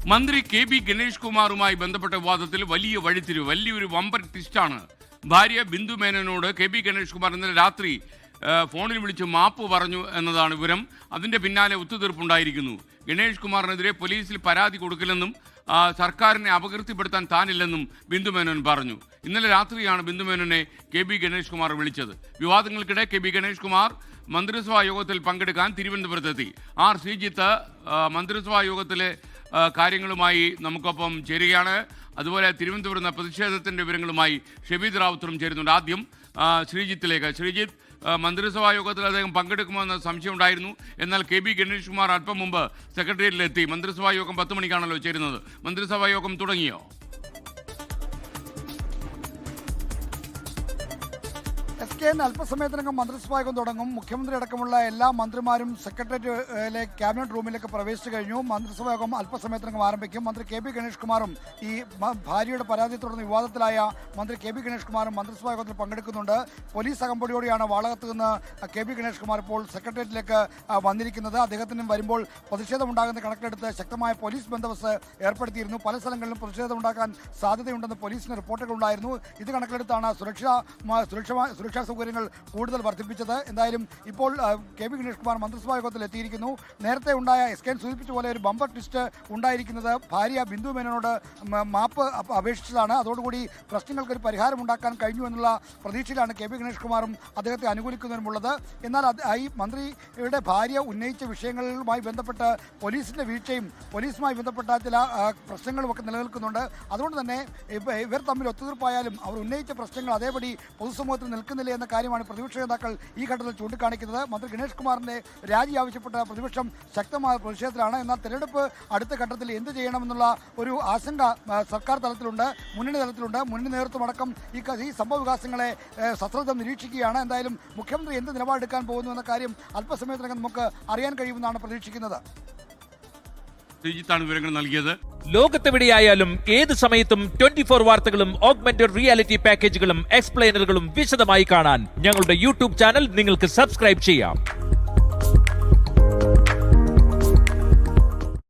മന്ത്രി കെ.ബി. ഗണേഷ് കുമാറുമായി ബന്ധപ്പെട്ട വിവാദത്തിൽ വലിയൊരു വമ്പൻ ട്വിസ്റ്റാണ്. ഭാര്യ ബിന്ദു മേനോനോട് കെ.ബി. ഗണേഷ് കുമാർ ഇന്നലെ രാത്രി ഫോണിൽ വിളിച്ച് മാപ്പ് പറഞ്ഞു എന്നതാണ് വിവരം. അതിന്റെ പിന്നാലെ ഒത്തുതീർപ്പുണ്ടായിരിക്കുന്നു. ഗണേഷ് കുമാറിനെതിരെ പോലീസിൽ പരാതി കൊടുക്കില്ലെന്നും സർക്കാരിനെ അപകീർത്തിപ്പെടുത്താൻ താനില്ലെന്നും ബിന്ദു മേനോൻ പറഞ്ഞു. ഇന്നലെ രാത്രിയാണ് ബിന്ദു മേനോനെ കെ.ബി. ഗണേഷ് കുമാർ വിളിച്ചത്. വിവാദങ്ങൾക്കിടെ കെ.ബി. ഗണേഷ് കുമാർ മന്ത്രിസഭാ യോഗത്തിൽ പങ്കെടുക്കാൻ തിരുവനന്തപുരത്തെത്തി. ആർ ശ്രീജിത്ത് മന്ത്രിസഭാ യോഗത്തിലെ കാര്യങ്ങളുമായി നമുക്കൊപ്പം ചേരുകയാണ്. അതുപോലെ തിരുവനന്തപുരം പ്രതിഷേധത്തിന്റെ വിവരങ്ങളുമായി ഷബീദ് റാവുത്തറും ചേരുന്നുണ്ട്. ആദ്യം ശ്രീജിത്തിലേക്ക്. ശ്രീജിത്ത്, മന്ത്രിസഭാ യോഗത്തിൽ അദ്ദേഹം പങ്കെടുക്കുമോ എന്ന സംശയമുണ്ടായിരുന്നു. എന്നാൽ കെ.ബി. ഗണേഷ് കുമാർ അല്പം മുമ്പ് സെക്രട്ടേറിയറ്റിലെത്തി. മന്ത്രിസഭാ യോഗം 10 മണിക്കാണല്ലോ ചേരുന്നത്. മന്ത്രിസഭാ യോഗം തുടങ്ങിയോ? അല്പസമയത്തിനകം മന്ത്രിസഭാ യോഗം തുടങ്ങും. മുഖ്യമന്ത്രി അടക്കമുള്ള എല്ലാ മന്ത്രിമാരും സെക്രട്ടേറിയറ്റിലെ ക്യാബിനറ്റ് റൂമിലേക്ക് പ്രവേശിച്ചു കഴിഞ്ഞു. മന്ത്രിസഭാ യോഗം അല്പസമയത്തിനകം ആരംഭിക്കും. മന്ത്രി കെ.ബി. ഗണേഷ് കുമാറും ഈ ഭാര്യയുടെ പരാതിയെ തുടർന്ന് വിവാദത്തിലായ മന്ത്രി കെ.ബി. ഗണേഷ് കുമാറും മന്ത്രിസഭാ യോഗത്തിൽ പങ്കെടുക്കുന്നുണ്ട്. പോലീസ് അകമ്പടിയോടെയാണ് വാളകത്ത് നിന്ന് കെ.ബി. ഗണേഷ് കുമാർ ഇപ്പോൾ സെക്രട്ടേറിയറ്റിലേക്ക് വന്നിരിക്കുന്നത്. അദ്ദേഹത്തിനും വരുമ്പോൾ പ്രതിഷേധമുണ്ടാകുന്ന കണക്കിലെടുത്ത് ശക്തമായ പോലീസ് ബന്ദോബസ്ത് ഏർപ്പെടുത്തിയിരുന്നു. പല സ്ഥലങ്ങളിലും പ്രതിഷേധമുണ്ടാക്കാൻ സാധ്യതയുണ്ടെന്ന് പോലീസിന് റിപ്പോർട്ടുകളുണ്ടായിരുന്നു. ഇത് കണക്കിലെടുത്താണ് സുരക്ഷാ സൗകര്യങ്ങൾ കൂടുതൽ വർദ്ധിപ്പിച്ചത്. എന്തായാലും ഇപ്പോൾ കെ.ബി. ഗണേഷ് കുമാർ മന്ത്രിസഭാ യോഗത്തിൽ എത്തിയിരിക്കുന്നു. നേരത്തെ ഉണ്ടായ എസ്.കെ. സൂചിപ്പിച്ച പോലെ ഒരു ബമ്പർ ട്വിസ്റ്റ് ഉണ്ടായിരിക്കുന്നത് ഭാര്യ ബിന്ദു മേനോനോട് മാപ്പ് അപേക്ഷിച്ചതാണ്. അതോടുകൂടി പ്രശ്നങ്ങൾക്ക് ഒരു പരിഹാരമുണ്ടാക്കാൻ കഴിഞ്ഞു എന്നുള്ള പ്രതീക്ഷയിലാണ് കെ.ബി. ഗണേഷ് കുമാറും അദ്ദേഹത്തെ അനുകൂലിക്കുന്നതിനുമുള്ളത്. എന്നാൽ ഈ മന്ത്രിയുടെ ഭാര്യ ഉന്നയിച്ച വിഷയങ്ങളുമായി ബന്ധപ്പെട്ട് പോലീസിന്റെ വീഴ്ചയും പോലീസുമായി ബന്ധപ്പെട്ട ചില പ്രശ്നങ്ങളുമൊക്കെ നിലനിൽക്കുന്നുണ്ട്. അതുകൊണ്ട് തന്നെ ഇവർ തമ്മിൽ ഒത്തുതീർപ്പായാലും അവർ ഉന്നയിച്ച പ്രശ്നങ്ങൾ അതേപടി പൊതുസമൂഹത്തിൽ നിൽക്കുന്നില്ല എന്ന കാര്യമാണ് പ്രതിപക്ഷ നേതാക്കൾ ഈ ഘട്ടത്തിൽ ചൂണ്ടിക്കാണിക്കുന്നത്. മന്ത്രി ഗണേഷ് കുമാറിന്റെ രാജി ആവശ്യപ്പെട്ട പ്രതിപക്ഷം ശക്തമായ പ്രതിഷേധത്തിലാണ്. എന്നാൽ തെരഞ്ഞെടുപ്പ് അടുത്ത ഘട്ടത്തിൽ എന്ത് ചെയ്യണമെന്നുള്ള ഒരു ആശങ്ക സർക്കാർ തലത്തിലുണ്ട്, മുന്നണി തലത്തിലുണ്ട്. മുന്നണി നേതൃത്വമടക്കം ഈ സംഭവ വികാസങ്ങളെ സശ്രദ്ധം നിരീക്ഷിക്കുകയാണ്. എന്തായാലും മുഖ്യമന്ത്രി എന്ത് നിലപാടെടുക്കാൻ പോകുന്നു എന്ന കാര്യം അല്പസമയത്തിനകം നമുക്ക് അറിയാൻ കഴിയുമെന്നാണ് പ്രതീക്ഷിക്കുന്നത്. വിവരങ്ങൾ നൽകിയത്. ലോകത്തെവിടെയായാലും ഏത് സമയത്തും 24 വാർത്തകളും ഓഗ്മെന്റഡ് റിയാലിറ്റി പാക്കേജുകളും എക്സ്പ്ലെയിനറുകളും വിശദമായി കാണാൻ ഞങ്ങളുടെ യൂട്യൂബ് ചാനൽ നിങ്ങൾക്ക് സബ്സ്ക്രൈബ് ചെയ്യാം.